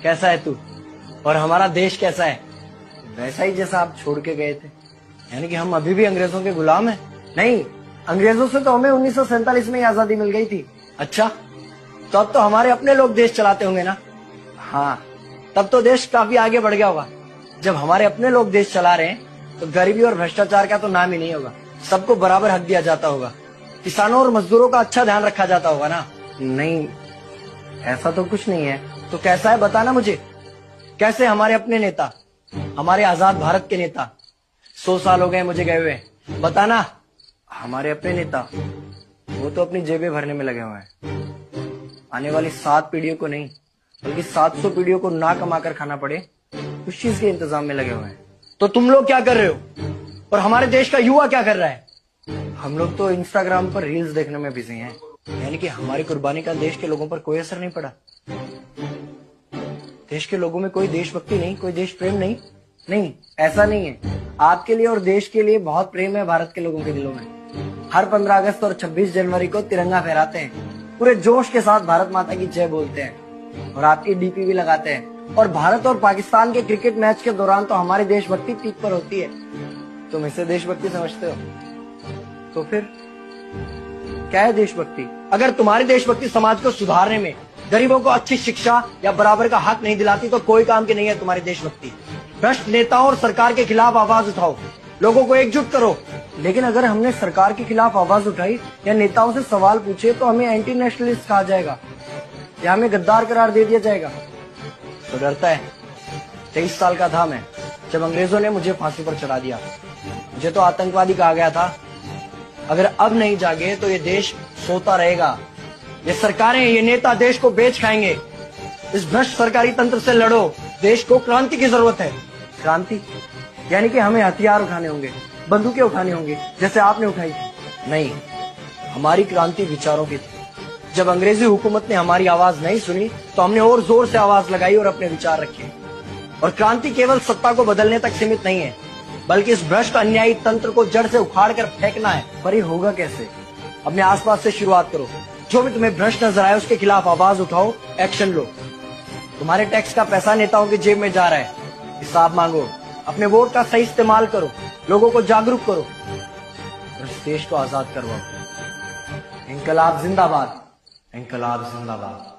कैसा है तू और हमारा देश कैसा है? वैसा ही जैसा आप छोड़ के गए थे। यानी कि हम अभी भी अंग्रेजों के गुलाम हैं? नहीं, अंग्रेजों से तो हमें 1947 में ही आजादी मिल गई थी। अच्छा, तो अब तो हमारे अपने लोग देश चलाते होंगे ना? हाँ, तब तो देश काफी आगे बढ़ गया होगा। जब हमारे अपने लोग देश चला रहे हैं तो गरीबी और भ्रष्टाचार का तो नाम ही नहीं होगा। सबको बराबर हक दिया जाता होगा, किसानों और मजदूरों का अच्छा ध्यान रखा जाता होगा ना? नहीं, ऐसा तो कुछ नहीं है। तो कैसा है बताना मुझे। कैसे हमारे अपने नेता, हमारे आजाद भारत के नेता, 100 साल हो गए मुझे गए हुए, बताना। हमारे अपने नेता वो तो अपनी जेबें भरने में लगे हुए हैं। आने वाली 7 पीढ़ियों को नहीं बल्कि 700 पीढ़ियों को ना कमा कर खाना पड़े उस चीज के इंतजाम में लगे हुए हैं। तो तुम लोग क्या कर रहे हो और हमारे देश का युवा क्या कर रहा है? हम लोग तो इंस्टाग्राम पर रील्स देखने में बिजी हैं। यानी कि हमारी कुर्बानी का देश के लोगों पर कोई असर नहीं पड़ा। देश के लोगों में कोई देशभक्ति नहीं, कोई देश प्रेम नहीं। नहीं, ऐसा नहीं है। आपके लिए और देश के लिए बहुत प्रेम है भारत के लोगों के दिलों में। हर 15 अगस्त और 26 जनवरी को तिरंगा फहराते हैं, पूरे जोश के साथ भारत माता की जय बोलते हैं और आपकी डीपी भी लगाते हैं। और भारत और पाकिस्तान के क्रिकेट मैच के दौरान तो हमारी देशभक्ति पीक पर होती है। तुम इसे देशभक्ति समझते हो? तो फिर क्या है देशभक्ति? अगर तुम्हारी देशभक्ति समाज को सुधारने में, गरीबों को अच्छी शिक्षा या बराबर का हक नहीं दिलाती तो कोई काम की नहीं है तुम्हारी देशभक्ति। भ्रष्ट नेताओं और सरकार के खिलाफ आवाज उठाओ, लोगों को एकजुट करो। लेकिन अगर हमने सरकार के खिलाफ आवाज उठाई या नेताओं से सवाल पूछे तो हमें एंटी नेशनलिस्ट कहा जाएगा या हमें गद्दार करार दे दिया जाएगा। तो डरता है। 23 साल का था मैं जब अंग्रेजों ने मुझे फांसी पर चढ़ा दिया। मुझे तो आतंकवादी कहा गया था। अगर अब नहीं जागे तो ये देश सोता रहेगा। ये सरकारें, ये नेता देश को बेच खाएंगे। इस भ्रष्ट सरकारी तंत्र से लड़ो। देश को क्रांति की जरूरत है। क्रांति यानी कि हमें हथियार उठाने होंगे, बंदूकें उठानी होंगी जैसे आपने उठाई थी। नहीं, हमारी क्रांति विचारों की थी। जब अंग्रेजी हुकूमत ने हमारी आवाज नहीं सुनी तो हमने और जोर से आवाज लगाई और अपने विचार रखे। और क्रांति केवल सत्ता को बदलने तक सीमित नहीं है, बल्कि इस भ्रष्ट अन्यायी तंत्र को जड़ से उखाड़ कर फेंकना है। पर ये होगा कैसे? अपने आसपास से शुरुआत करो। जो भी तुम्हें भ्रष्ट नजर आए उसके खिलाफ आवाज उठाओ, एक्शन लो। तुम्हारे टैक्स का पैसा नेताओं की जेब में जा रहा है, हिसाब मांगो। अपने वोट का सही इस्तेमाल करो, लोगों को जागरूक करो और इस देश को आजाद करवाओ। इंकलाब जिंदाबाद, इंकलाब जिंदाबाद।